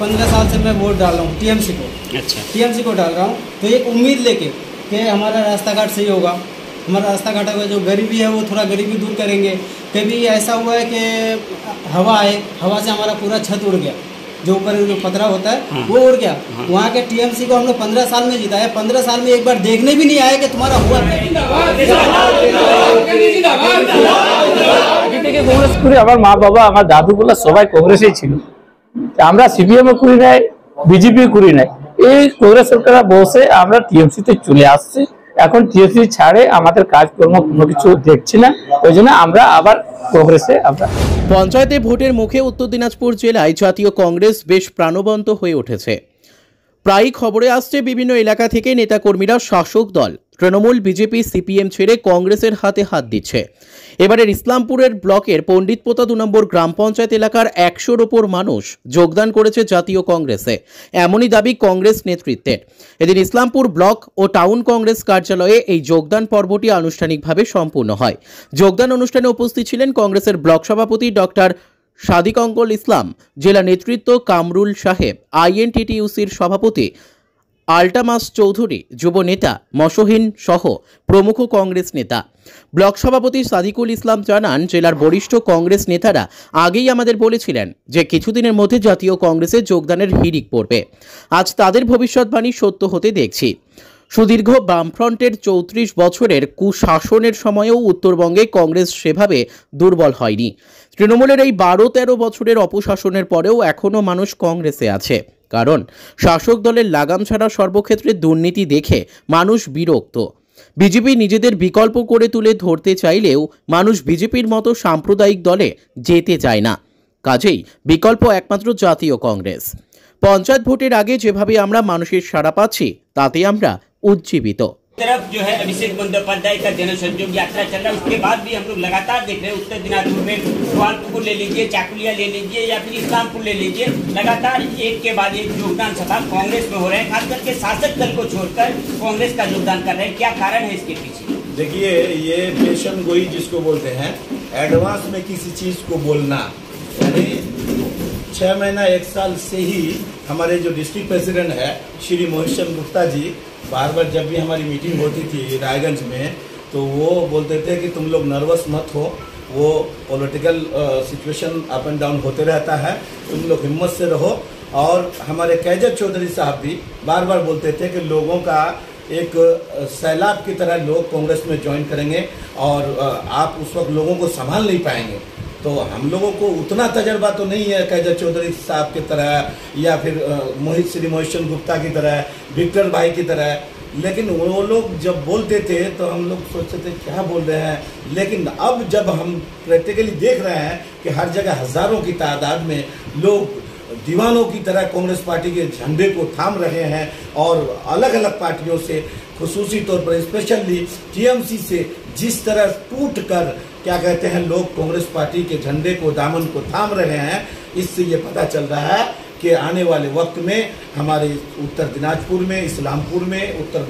15 साल से मैं वोट डाल रहा हूँ टीएमसी को। अच्छा, टीएमसी को डाल रहा हूँ, तो एक उम्मीद लेके कि हमारा रास्ता घाट सही होगा, हमारा रास्ता घाट होगा, जो गरीबी है वो थोड़ा गरीबी दूर करेंगे। कभी ऐसा हुआ है कि हवा आए, हवा से हमारा पूरा छत उड़ गया, जो ऊपर जो पतरा होता है वो उड़ गया। वहाँ के टीएमसी को हम लोग 15 साल में जिताया, 15 साल में एक बार देखने भी नहीं आया कि तुम्हारा हुआ। কংগ্রেস করে আমার মা বাবা আমার দাদুগুলো সবাই কংগ্রেসেই ছিল, আমরা সিপিএম করি নাই, বিজেপি করি নাই। এই কংগ্রেস সরকার বসে আমরা টিএমসি তে চলে আসছি, এখন টিএমসি ছাড়ে আমাদের কাজকর্ম কোনো কিছু দেখছি না, ওই জন্য আমরা আবার কংগ্রেসে। আমরা পঞ্চায়েতে ভোটের মুখে উত্তর দিনাজপুর জেলায় জাতীয় কংগ্রেস বেশ প্রাণবন্ত হয়ে উঠেছে। প্রায়ই খবরে আসছে বিভিন্ন এলাকা থেকে নেতাকর্মীরা শাসক দল তৃণমূল, বিজেপি, সিপিএম ছেড়ে কংগ্রেসের হাতে হাত দিচ্ছে। এবারের ইসলামপুরের ব্লকের পণ্ডিতপোতা 2 নম্বর গ্রাম পঞ্চায়েত এলাকার 100-র ওপর মানুষ যোগদান করেছে জাতীয় কংগ্রেসে, এমনই দাবি কংগ্রেস নেতৃত্বের। এদিন ইসলামপুর ব্লক ও টাউন কংগ্রেস কার্যালয়ে এই যোগদান পর্বটি আনুষ্ঠানিকভাবে সম্পূর্ণ হয়। যোগদান অনুষ্ঠানে উপস্থিত ছিলেন কংগ্রেসের ব্লক সভাপতি ডক্টর সাদিক অঙ্কল ইসলাম, জেলা নেতৃত্ব কামরুল সাহেব, আইএনটিটিইউসির সভাপতি আলটামাস চৌধুরী, যুব নেতা মশহিন সহ প্রমুখ কংগ্রেস নেতা। ব্লক সভাপতি সাদিকুল ইসলাম জানান, জেলার বরিষ্ঠ কংগ্রেস নেতারা আগেই আমাদের বলেছিলেন যে কিছুদিনের মধ্যে জাতীয় কংগ্রেসে যোগদানের হিড়িক পড়বে। আজ তাদের ভবিষ্যৎবাণী সত্য হতে দেখছি। সুদীর্ঘ বামফ্রন্টের 34 বছরের কুশাসনের সময়েও উত্তরবঙ্গে কংগ্রেস সেভাবে দুর্বল হয়নি। তৃণমূলের এই 12-13 বছরের অপশাসনের পরেও এখনও মানুষ কংগ্রেসে আছে, কারণ শাসক দলের লাগাম ছাড়া সর্বক্ষেত্রে দুর্নীতি দেখে মানুষ বিরক্ত। বিজেপি নিজেদের বিকল্প করে তুলে ধরতে চাইলেও মানুষ বিজেপির মতো সাম্প্রদায়িক দলে যেতে চায় না, কাজেই বিকল্প একমাত্র জাতীয় কংগ্রেস। পঞ্চায়েত ভোটের আগে যেভাবে আমরা মানুষের সাড়া পাচ্ছি তাতে আমরা उज्जीवित। तरफ जो है अभिषेक बंदोपाध्याय का जन संयोग यात्रा चल रहा है, उसके बाद भी हम लोग लगातार देख रहे हैं उत्तर दिनाजपुर में सुहालपुर को ले लीजिए, चाकुलिया ले लीजिए या फिर इस्लामपुर ले लीजिए, लगातार एक के बाद एक योगदान सभा कांग्रेस में हो रहे हैं। खास करके शासक दल को छोड़कर कांग्रेस का योगदान कर रहे हैं, क्या कारण है इसके पीछे? देखिए, ये पेशन गोई जिसको बोलते हैं, एडवांस में किसी चीज को बोलना, यानी 6 महीना 1 साल से ही हमारे जो डिस्ट्रिक्ट प्रेसिडेंट है श्री मोहित गुप्ता जी बार बार जब भी हमारी मीटिंग होती थी रायगंज में, तो वो बोलते थे कि तुम लोग नर्वस मत हो, वो political situation up and down होते रहता है, तुम लोग हिम्मत से रहो। और हमारे कैजर चौधरी साहब भी बार बार बोलते थे कि लोगों का एक सैलाब की तरह लोग कांग्रेस में ज्वाइन करेंगे और आप उस वक्त लोगों को संभाल नहीं पाएंगे। तो हम लोगों को उतना तजर्बा तो नहीं है कैजर चौधरी साहब की तरह या फिर श्री मोहित गुप्ता की तरह, विक्टर भाई की तरह, लेकिन वो लोग जब बोलते थे तो हम लोग सोचते थे क्या बोल रहे हैं। लेकिन अब जब हम प्रैक्टिकली देख रहे हैं कि हर जगह हजारों की तादाद में लोग दीवानों की तरह कांग्रेस पार्टी के झंडे को थाम रहे हैं और अलग अलग पार्टियों से, खुसूसी तौर पर स्पेशली टीएमसी से जिस तरह टूट कर क्या कहते हैं लोग कांग्रेस पार्टी के झंडे को, दामन को थाम रहे हैं, इससे ये पता चल रहा है कि आने वाले वक्त में हमारे उत्तर दिनाजपुर में, इस्लामपुर में, उत्तर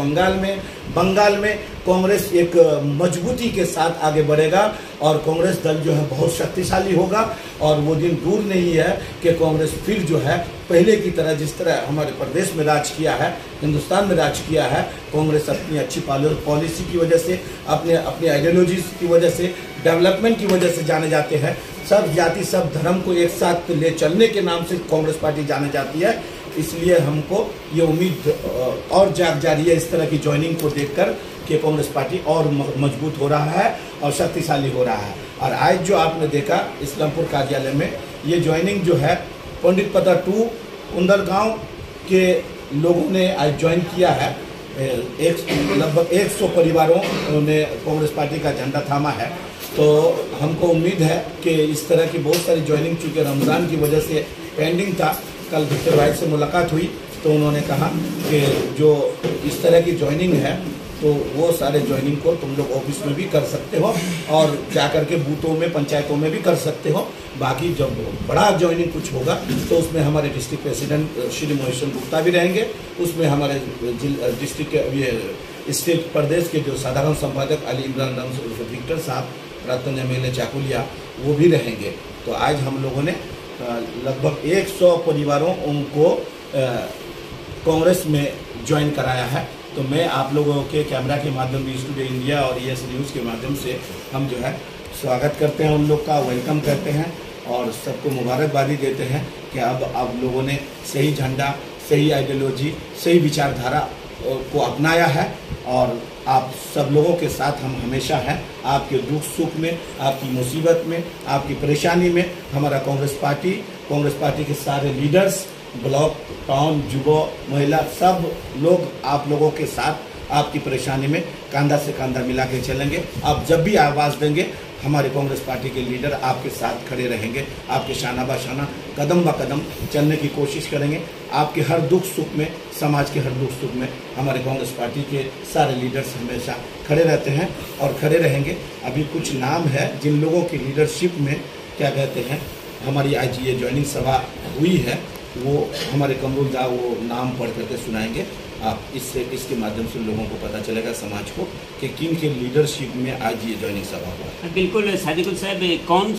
बंगाल में कांग्रेस एक मजबूती के साथ आगे बढ़ेगा और कांग्रेस दल जो है बहुत शक्तिशाली होगा। और वो दिन दूर नहीं है कि कांग्रेस फिर जो है पहले की तरह, जिस तरह हमारे प्रदेश में राज किया है, हिंदुस्तान में राज किया है, कांग्रेस अपनी अच्छी पॉलिसी की वजह से, अपने आइडियोलॉजी की वजह से, डेवलपमेंट की वजह से जाने जाते हैं। सब जाति सब धर्म को एक साथ ले चलने के नाम से कांग्रेस पार्टी जाने जाती है। इसलिए हमको ये उम्मीद और जाग जा रही है इस तरह की ज्वाइनिंग को देखकर कि कांग्रेस पार्टी और मजबूत हो रहा है और शक्तिशाली हो रहा है। और आज जो आपने देखा इस्लामपुर कार्यालय में ये ज्वाइनिंग जो है पंडितपता 2 उंदरगांव के लोगों ने आज ज्वाइन किया है। लगभग 100 परिवारों ने कांग्रेस पार्टी का झंडा थामा है। तो हमको उम्मीद है कि इस तरह की बहुत सारी ज्वाइनिंग, चूँकि रमज़ान की वजह से पेंडिंग था, कल विक्टर भाई से मुलाकात हुई तो उन्होंने कहा कि जो इस तरह की ज्वाइनिंग है तो वो सारे ज्वाइनिंग को तुम लोग ऑफिस में भी कर सकते हो और जाकर के बूथों में, पंचायतों में भी कर सकते हो। बाकी जब बड़ा ज्वाइनिंग कुछ होगा तो उसमें हमारे डिस्ट्रिक्ट प्रेसिडेंट श्री मोहित गुप्ता भी रहेंगे, उसमें हमारे डिस्ट्रिक्ट स्टेट प्रदेश के जो साधारण संपादक अली इमरान विक्टर साहब, रतन MLA चाकुलिया, वो भी रहेंगे। तो आज हम लोगों ने लगभग 100 परिवारों उनको कांग्रेस में ज्वाइन कराया है। तो मैं आप लोगों के कैमरा के माध्यम से ईस्ट टुडे इंडिया और ES न्यूज़ के माध्यम से हम जो है स्वागत करते हैं, उन लोग का वेलकम करते हैं और सबको मुबारकबादी देते हैं कि अब आप लोगों ने सही झंडा, सही आइडियोलॉजी, सही विचारधारा को अपनाया है और आप सब लोगों के साथ हम हमेशा हैं। आपके दुख सुख में, आपकी मुसीबत में, आपकी परेशानी में हमारा कांग्रेस पार्टी के सारे लीडर्स, ब्लॉक, टाउन, युवा, महिला, सब लोग आप लोगों के साथ आपकी परेशानी में कंधा से कंधा मिला के चलेंगे। आप जब भी आवाज़ देंगे हमारे कांग्रेस पार्टी के लीडर आपके साथ खड़े रहेंगे, आपके शाना बाशाना कदम ब कदम चलने की कोशिश करेंगे। आपके हर दुख सुख में, समाज के हर दुख सुख में हमारे कांग्रेस पार्टी के सारे लीडर्स हमेशा खड़े रहते हैं और खड़े रहेंगे। अभी कुछ नाम है जिन लोगों की लीडरशिप में क्या कहते हैं हमारी आज ये ज्वाइनिंग सभा हुई है, वो हमारे कमरुल दा वो नाम पढ़ करके सुनाएंगे। आप इसके माध्यम से लोगों को पता चलेगा, समाज को, कि किन के लीडरशिप में आज ये ज्वाइनिंग सभा हुआ है। बिल्कुल सादिकुल साहब, कौन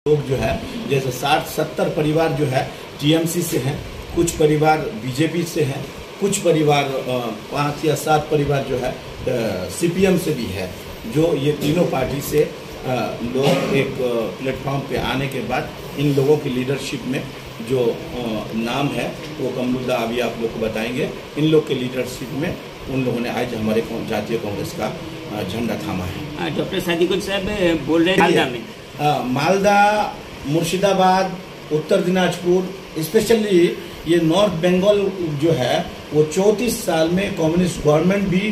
लोग जो है जैसे 60-70 परिवार जो है TMC से हैं, कुछ परिवार BJP से हैं, कुछ परिवार 5 या 7 परिवार जो है CPM से भी है। जो ये तीनों पार्टी से लोग एक प्लेटफॉर्म पे आने के बाद इन लोगों की लीडरशिप में जो नाम है वो कमरुल्ला अभी आप लोग को बताएंगे। इन लोग के लीडरशिप में उन लोगों ने आज हमारे जातीय कांग्रेस का झंडा थामा है। डॉक्टर सादिकुल साहब बोल रहे हैं मालदा में, मालदा, मुर्शिदाबाद, उत्तर दिनाजपुर, स्पेशली ये नॉर्थ बंगाल जो है वो 34 साल में कम्युनिस्ट गवर्नमेंट भी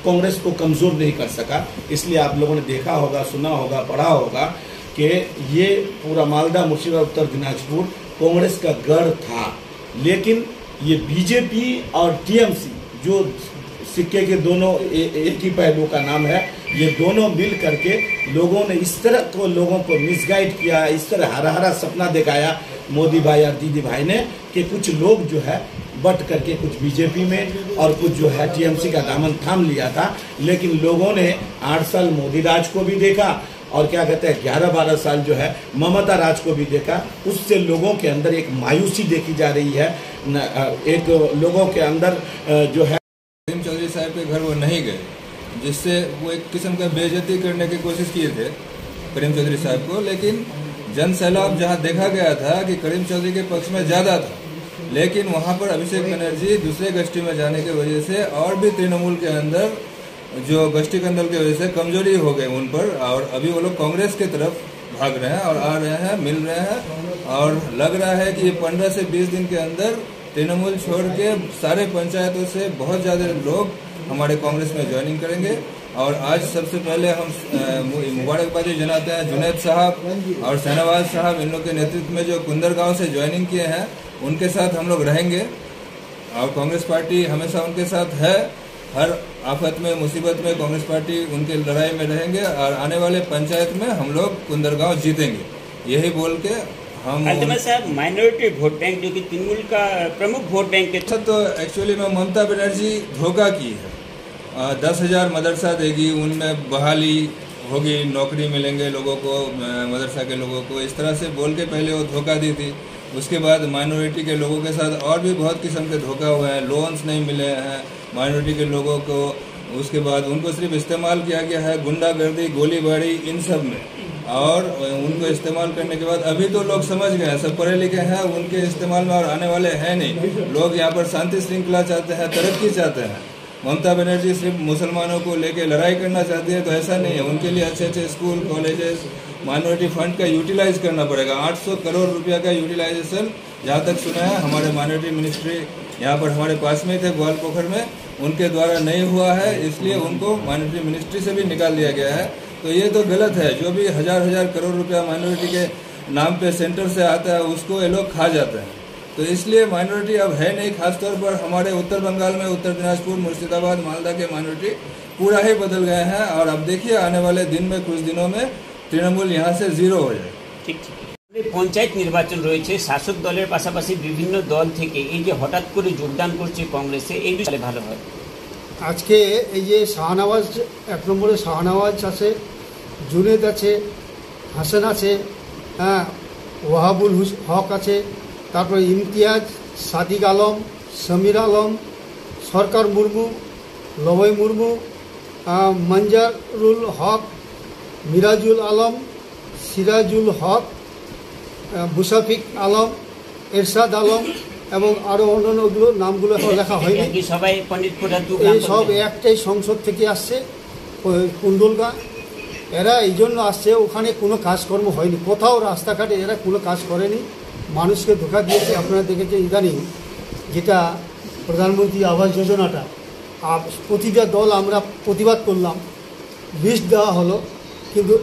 कांग्रेस को कमजोर नहीं कर सका। इसलिए आप लोगों ने देखा होगा, सुना होगा, पढ़ा होगा कि ये पूरा मालदा, मुर्शिदाबाद, उत्तर दिनाजपुर कांग्रेस का गढ़ था। लेकिन ये BJP और TMC जो सिक्के के दोनों एक ही पहलू का नाम है, ये दोनों मिल करके लोगों ने इस तरह को लोगों को मिसगाइड किया, इस तरह हरा हरा सपना दिखाया मोदी भाई और दीदी भाई ने कि कुछ लोग जो है बट करके कुछ BJP में और कुछ जो है TMC का दामन थाम लिया था। लेकिन लोगों ने 8 साल मोदी राज को भी देखा और क्या कहते हैं 11-12 साल जो है ममता राज को भी देखा। उससे लोगों के अंदर एक मायूसी देखी जा रही है, एक लोगों के अंदर जो है करीम चौधरी साहब के घर वो नहीं गए, जिससे वो एक किस्म का बेइज्जती करने की कोशिश किए थे करीम चौधरी साहब को। लेकिन जन सैलाब जहाँ देखा गया था कि करीम चौधरी के पक्ष में ज़्यादा था, लेकिन वहाँ पर अभिषेक बनर्जी दूसरे गश्ती में जाने की वजह से और भी तृणमूल के अंदर जो गश्ती कंदल की वजह से कमजोरी हो गई उन पर, और अभी वो लोग कांग्रेस की तरफ भाग रहे हैं और आ रहे हैं, मिल रहे हैं। और लग रहा है कि ये 15 से 20 दिन के अंदर तृणमूल छोड़ के सारे पंचायतों से बहुत ज़्यादा लोग हमारे कांग्रेस में ज्वाइनिंग करेंगे। और आज सबसे पहले हम मुबारकबादी जनाते हैं जुनैद साहब और शहनवाज साहब, इन लोग के नेतृत्व में जो कुंदरगांव से ज्वाइनिंग किए हैं उनके साथ हम लोग रहेंगे और कांग्रेस पार्टी हमेशा उनके साथ है। हर आफत में, मुसीबत में कांग्रेस पार्टी उनके लड़ाई में रहेंगे और आने वाले पंचायत में हम लोग कुंदरगांव जीतेंगे, यही बोल के हम साहब माइनॉरिटी वोट बैंक जो कि तृणमूल का प्रमुख वोट बैंक है, तो एक्चुअली में ममता बनर्जी धोखा की है। 10,000 मदरसा देगी, उनमें बहाली होगी, नौकरी मिलेंगे लोगों को, मदरसा के लोगों को, इस तरह से बोल के पहले वो धोखा दी थी। उसके बाद माइनॉरिटी के लोगों के साथ और भी बहुत किस्म के धोखा हुए हैं, लोन्स नहीं मिले हैं माइनॉरिटी के लोगों को। उसके बाद उनको सिर्फ इस्तेमाल किया गया है गुंडागर्दी, गोलीबारी, इन सब में। और उनको इस्तेमाल करने के बाद अभी तो लोग समझ गए हैं, सब पढ़े लिखे हैं, उनके इस्तेमाल में और आने वाले हैं नहीं। लोग यहाँ पर शांति श्रृंखला चाहते हैं, तरक्की चाहते हैं। ममता बनर्जी सिर्फ मुसलमानों को लेके लड़ाई करना चाहती है, तो ऐसा नहीं है। उनके लिए अच्छे अच्छे स्कूल, कॉलेजेस, माइनॉरिटी फंड का यूटिलाइज करना पड़ेगा। 800 करोड़ रुपया का यूटिलाइजेशन जहाँ तक सुना है हमारे माइनॉरिटी मिनिस्ट्री यहाँ पर हमारे पास में थे ग्वालपोखर में, उनके द्वारा नहीं हुआ है, इसलिए उनको माइनॉरिटी मिनिस्ट्री से भी निकाल दिया गया है। तो ये तो गलत है। जो भी हजार करोड़ रुपया माइनॉरिटी के नाम पे सेंटर से आता है उसको ये लोग खा जाते हैं। तो इसलिए माइनॉरिटी अब है नहीं। खासतौर पर हमारे उत्तर बंगाल में उत्तर दिनाजपुर, मुर्शिदाबाद, मालदा के माइनॉरिटी पूरा ही बदल गए हैं। और अब देखिए आने वाले दिन में, कुछ दिनों में तृणमूल यहाँ से जीरो हो जाए। ठीक पंचायत निर्वाचन रही शासक दलेर पाशापाशी विभिन्न दल থেকে এই যে হঠাৎ করে যোগদান করছে কংগ্রেসে, এই বিষয়ে ভালো হয়। আজকে এই যে শাহনওয়াজ, 1 নম্বরে শাহনওয়াজ আছে, জুনেদ আছে, হাসান আছে, হ্যাঁ, ওয়াহাবুল হক আছে, তারপরে ইমতিয়াজ, সাদিক আলম, সমীর আলম, সরকার মুর্মু, লবয় মুর্মু, মঞ্জারুল হক, মিরাজুল আলম, সিরাজুল হক, মুশাফিক আলম, এরশাদ আলম এবং আরও অন্যান্যগুলো নামগুলো এখন লেখা হয়নি। কি সবাই পণ্ডিতপুর এই সব একটাই সংসদ থেকে আসছে, কুণ্ডলগা। এরা এই জন্য আসছে, ওখানে কোনো কাজকর্ম হয়নি, কোথাও রাস্তাঘাটে এরা কোনো কাজ করেনি, মানুষকে ধোঁকা দিয়েছে। আপনারা দেখেছেন ইদানিং যেটা প্রধানমন্ত্রী আবাস যোজনাটা, প্রতিটা দল আমরা প্রতিবাদ করলাম, লিস্ট দেওয়া হলো, কিন্তু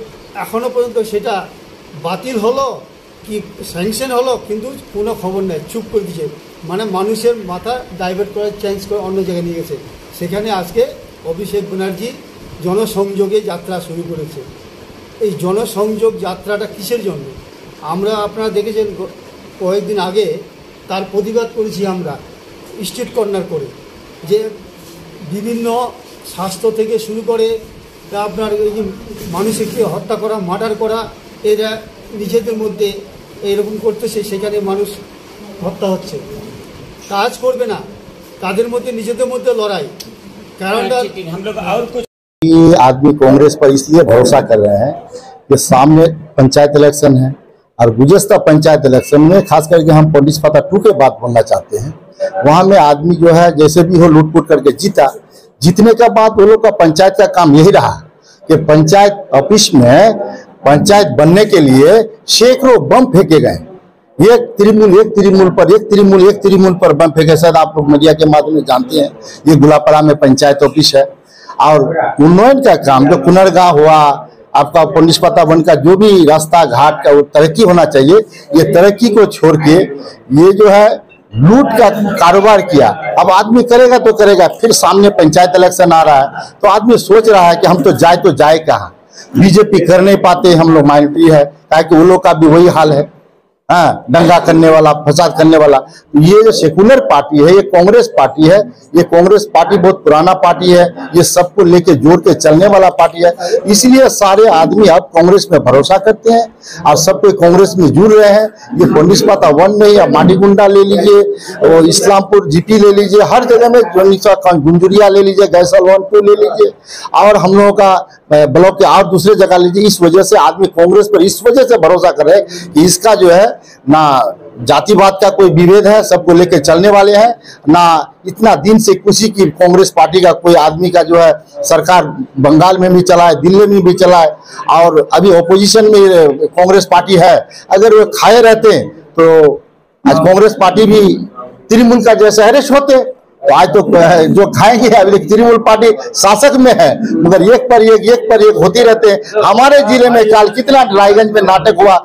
এখনও পর্যন্ত সেটা বাতিল হলো কি স্যাংশন হলো কিন্তু কোনো খবর নেই, চুপ করে দিয়েছে। মানে মানুষের মাথা ডাইভার্ট করে, চেঞ্জ করে অন্য জায়গায় নিয়ে গেছে। সেখানে আজকে অভিষেক ব্যানার্জি জনসংযোগে যাত্রা শুরু করেছে। এই জনসংযোগ যাত্রাটা কিসের জন্য? আপনারা দেখেছেন কয়েকদিন আগে তার প্রতিবাদ করেছি আমরা স্ট্রিট কর্নার করে, যে বিভিন্ন স্বাস্থ্য থেকে শুরু করে আপনার এই যে মানুষকে হত্যা করা, মার্ডার করা, এরা নিজেদের মধ্যে এরকম করতেছে, সেখানে মানুষ হত্যা হচ্ছে। কাজ করবে না, তাদের মধ্যে নিজেদের মধ্যে লড়াই। কারণটা हम लोग और कुछ ये आदमी कांग्रेस पर इसलिए भरोसा कर रहे हैं कि सामने पंचायत इलेक्शन है और गुज़श्ता पंचायत इलेक्शन में खास करके हम पुलिस पता 2 के बात बोलना चाहते हैं। वहाँ में आदमी जो है जैसे भी हो लूट-पुट करके जीता, जीतने के बाद वो लोग का पंचायत का काम यही रहा कि पंचायत ऑफिस में पंचायत बनने के लिए सैकड़ों बम फेंके गए। एक त्रिमूल पर बम फेंके। शायद आप लोग मीडिया के माध्यम से जानते हैं, ये गुलापड़ा में पंचायत ऑफिस है। और उन्नयन का काम जो कुनरगांव हुआ, आपका पुलिस पता वन का जो भी रास्ता घाट का तरक्की होना चाहिए, ये तरक्की को छोड़ के ये जो है लूट का कारोबार किया। अब आदमी करेगा तो करेगा, फिर सामने पंचायत इलेक्शन आ रहा है तो आदमी सोच रहा है कि हम तो जाए कहाँ। बीजेपी कर नहीं पाते, हम लोग माइनॉरिटी है, ताकि वो लोग का भी वही हाल है, हाँ, दंगा करने वाला, फसाद करने वाला। ये जो सेकुलर पार्टी है, ये कांग्रेस पार्टी है, ये कांग्रेस पार्टी बहुत पुराना पार्टी है, ये सबको लेके जोड़ के चलने वाला पार्टी है। इसलिए सारे आदमी अब कांग्रेस में भरोसा करते हैं और सब कोई कांग्रेस में जुड़ रहे हैं। ये पुलिस पता 1 में या माटीगुंडा ले लीजिए, और इस्लामपुर जीपी ले लीजिए, हर जगह में गुंजुरिया ले लीजिए, गैसलवानपुर ले लीजिए, और हम लोगों का ब्लॉक के और दूसरे जगह लीजिए। इस वजह से आदमी कांग्रेस पर इस वजह से भरोसा कर रहे हैं कि इसका जो है ना जातिवाद का कोई विभेद है, सबको लेकर चलने वाले हैं, ना इतना दिन से किसी की कांग्रेस पार्टी का कोई आदमी का जो है सरकार बंगाल में भी चला है, दिल्ली में भी चला है, और अभी ऑपोजिशन में कांग्रेस पार्टी है। अगर वो खाए रहते तो आज कांग्रेस पार्टी भी तृणमूल का जैसे अरेस्ट होते, तो आज तो जो खाएंगे अभी तृणमूल पार्टी शासक में है, मगर एक पर एक होती रहते हैं। हमारे जिले में कल कितना रायगंज में नाटक हुआ,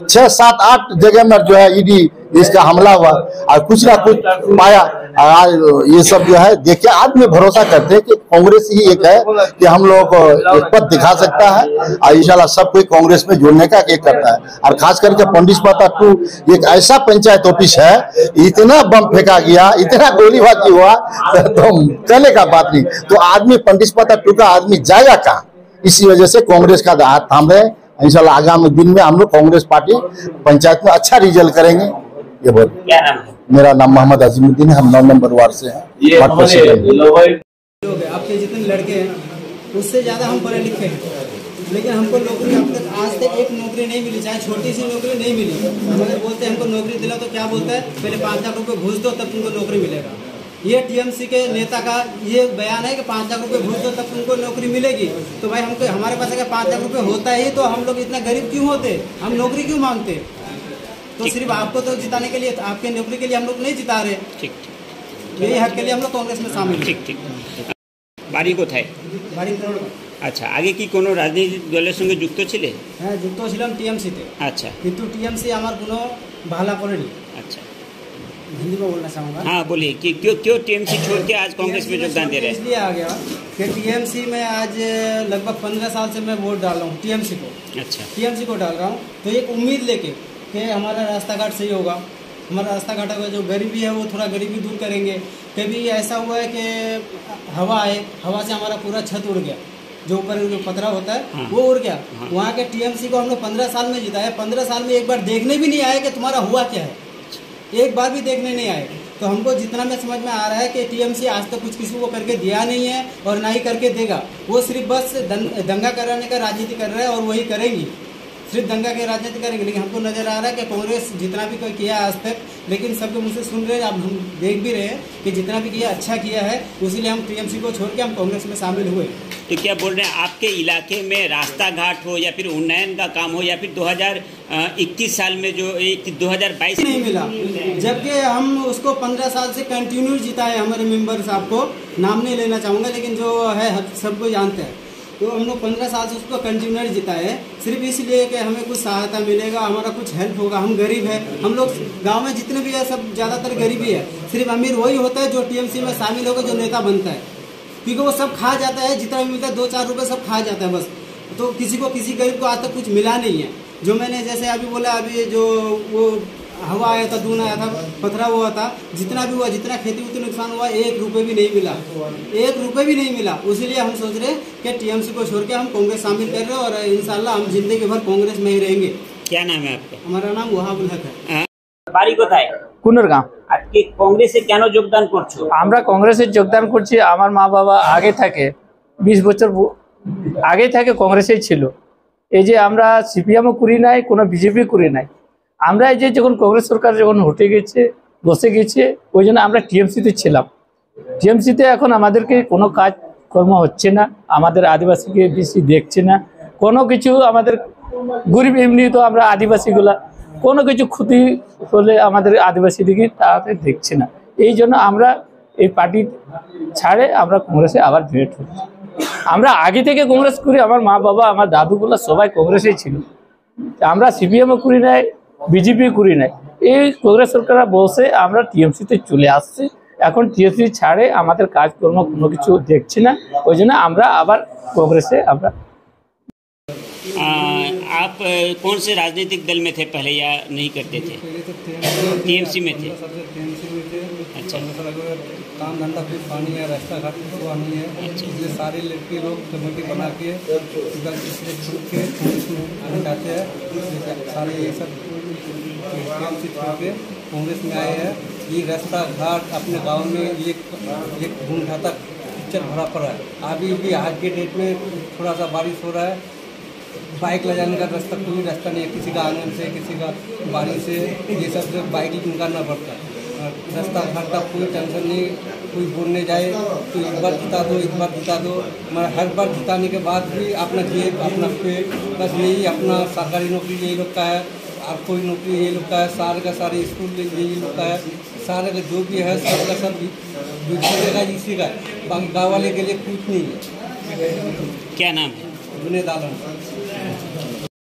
6, 7, 8 जगह में जो है ईडी इसका हमला हुआ और कुछ ना कुछ पाया। ये सब जो है देखिए, आदमी भरोसा करते हैं कि कांग्रेस ही एक है कि हम लोग को एक पद दिखा सकता है, और इंशाल्लाह सब कोई कांग्रेस में जुड़ने का एक करता है। और खास करके पुलिस पता 2 एक ऐसा पंचायत ऑफिस है, इतना बम फेंका गया, इतना गोलीबारी हुआ, तो कहने का बात नहीं। तो आदमी पुलिस पता 2 का आदमी जाएगा कहाँ? इसी वजह से कांग्रेस का हाथ थाम रहे। इंशाल्लाह आगामी दिन में हम लोग कांग्रेस पार्टी पंचायत में अच्छा रिजल्ट करेंगे। ये बोल, क्या नाम है? मेरा नाम मोहम्मद अजीमुद्दीन है, हम 9 नंबर वार्ड से हैं। आपके जितने लड़के हैं उससे ज़्यादा हम पढ़े लिखे हैं, लेकिन हमको नौकरी अब तक आज तक एक नौकरी नहीं मिली, चाहे छोटी सी नौकरी नहीं मिली। अगर बोलते हैं हमको नौकरी दिला तो क्या बोलता है, पहले 5 लाख रुपये घूस दो तब तुमको नौकरी मिलेगा। ये टीएमसी के नेता का ये बयान है कि 5 लाख रुपये घूस दो तब तुमको नौकरी मिलेगी। तो भाई हमको हमारे पास अगर 5 लाख रुपये होता ही तो हम लोग इतना गरीब क्यों होते, हम नौकरी क्यों मांगते? तो सिर्फ आपको तो जिताने के लिए, आपके नौकरी के लिए हम लोग नहीं जिता रहे। ठीक, यही हक के लिए हम लोग कांग्रेस में शामिल हैं। ठीक। বাড়ি কোথায়? বাড়ি করোনা। আচ্ছা, আগে কি কোনো রাজনৈতিক দলের সঙ্গে যুক্ত ছিলে? হ্যাঁ, যুক্ত ছিলাম টিএমসিতে। আচ্ছা, কিন্তু टीएमसी আমার কোনো ভালো করেনি। अच्छा, हिंदी में बोलना चाहूँगा। हाँ बोलिए कि क्यों टीएमसी छोड़ के आज कांग्रेस में योगदान दे रहे हैं? इसलिए आ गया कि टीएमसी में आज लगभग 15 साल से मैं वोट डाल रहा हूँ टीएमसी को। अच्छा, टीएमसी को डाल रहा हूँ तो एक उम्मीद लेके कि हमारा रास्ता घाट सही होगा, हमारा रास्ता घाट होगा, जो गरीबी है वो थोड़ा गरीबी दूर करेंगे। कभी ऐसा हुआ है कि हवा आए, हवा से हमारा पूरा छत उड़ गया, जो ऊपर जो पथरा होता है वो उड़ गया। वहाँ के टीएमसी को हम लोग 15 साल में जिताया, 15 साल में एक बार देखने भी नहीं आए कि तुम्हारा हुआ क्या है, एक बार भी देखने नहीं आए। तो हमको जितना में समझ में आ रहा है कि टीएमसी आज तक कुछ किसी को करके दिया नहीं है और ना ही करके देगा। वो सिर्फ बस दंगा कराने का राजनीति कर रहे हैं और वही करेंगी, सिर्फ दंगा की राजनीति करेंगे। लेकिन हमको नजर आ रहा है कि कांग्रेस जितना भी कोई किया आज तक, लेकिन सबके मुँह से सुन रहे हैं, अब हम देख भी रहे हैं कि जितना भी किया अच्छा किया है, उसीलिए हम टीएमसी को छोड़ के हम कांग्रेस में शामिल हुए। तो क्या बोल रहे हैं, आपके इलाके में रास्ता घाट हो या फिर उन्नयन का काम हो या फिर 2021 साल में जो 2022 नहीं मिला, जबकि हम उसको 15 साल से कंटिन्यू जिताए। हमारे मेंबर साहब को नाम नहीं लेना चाहूँगा, लेकिन जो है सबको जानते हैं। तो हम लोग 15 साल से उसको कंटिन्यूअर जिताए हैं, सिर्फ इसलिए कि हमें कुछ सहायता मिलेगा, हमारा कुछ हेल्प होगा। हम गरीब हैं, हम लोग गांव में जितने भी है सब ज़्यादातर गरीबी है। सिर्फ अमीर वही होता है जो टीएमसी में शामिल होकर जो नेता बनता है, क्योंकि वो सब खा जाता है, जितना भी मिलता है 2-4 रुपये सब खा जाता है बस। तो किसी गरीब को आज तक कुछ मिला नहीं है। जो मैंने जैसे अभी बोला, अभी जो वो हवा आया था, दून आया था, पथरा हुआ था, जितना भी हुआ, जितना खेती उतना नुकसान हुआ, 1 रुपये भी नहीं मिला, 1 रुपये भी नहीं मिला। उसीलिए हम सोच रहे हैं कि टीएमसी को छोड़ के हम कांग्रेस शामिल कर रहे हैं और इंशाल्लाह हम जिंदगी भर कांग्रेस में ही रहेंगे। क्या नाम है आपका? हमारा नाम वहाबुल हक है। বাড়ি কোথায়? কুনরগাঁও। আজকে কংগ্রেসে কেন যোগদান করছো? আমরা কংগ্রেসে যোগদান করছি, আমার মা বাবা আগে থেকে 20 বছর আগে থেকে কংগ্রেসেই ছিল। এই যে আমরা সিপিএমও করি নাই, কোনো বিজেপি করি নাই। আমরা এই যে যখন কংগ্রেস সরকার যখন হটে গেছে, বসে গেছে, ওই জন্য আমরা টিএমসিতে ছিলাম। টিএমসিতে এখন আমাদেরকে কোনো কাজ কর্ম হচ্ছে না, আমাদের আদিবাসীকে বেশি দেখছে না, কোনো কিছু আমাদের গরিব এমনি তো আমরা আদিবাসীগুলা কোনো কিছু ক্ষতি হলে আমাদের আদিবাসীদিকে তাদের দেখছে না। এই জন্য আমরা এই পার্টি ছাড়ে আমরা কংগ্রেসে আবার জয়েন্ট হচ্ছি। আমরা আগে থেকে কংগ্রেস করি, আমার মা বাবা আমার দাদুগুলো সবাই কংগ্রেসেই ছিল। আমরা সিপিএমও করি নাই, বিজেপি করি নাই। এই কংগ্রেস সরকার বসে আমরা টিএমসিতে চলে আসছি। এখন টিএমসি ছাড়ে আমাদের কাজকর্ম কোনো কিছু দেখছি না, ওই জন্য আমরা আবার কংগ্রেসে আমরা। आप कौन से राजनीतिक दल में थे पहले या नहीं करते थे? टीएमसी में थे। अच्छा, काम धंधा कुछ पानी है, रास्ता घाट हुआ नहीं है, इसलिए सारे लड़के लोग कमेटी बना के आने जाते हैं। सारे ये सब टीएमसी छोड़ के कांग्रेस में आए हैं। ये रास्ता घाट अपने गांव में एक घूमघाता कीचड़ भरा पड़ा है। अभी भी आज के डेट में थोड़ा सा बारिश हो रहा है, बाइक ले जाने का रास्ता कोई रास्ता नहीं है, किसी का आंगन से, किसी का बाड़ी से, ये सब से बाइक निकालना पड़ता है। रास्ता घाट का कोई टेंशन नहीं, कोई बोलने जाए तो एक बार जिता दो, एक बार जिता दो, मगर हर बार जिताने के बाद भी अपना जेब अपना पेट, बस यही अपना सरकारी नौकरी यही लोग का है, और कोई नौकरी यही लोग का है, सारे का सारे स्कूल यही लोग का है, सारे का जो भी है सब का सब चलेगा इसी का, बाकी गाँव वाले के लिए कुछ नहीं है। क्या नाम है? जुनेद आलम।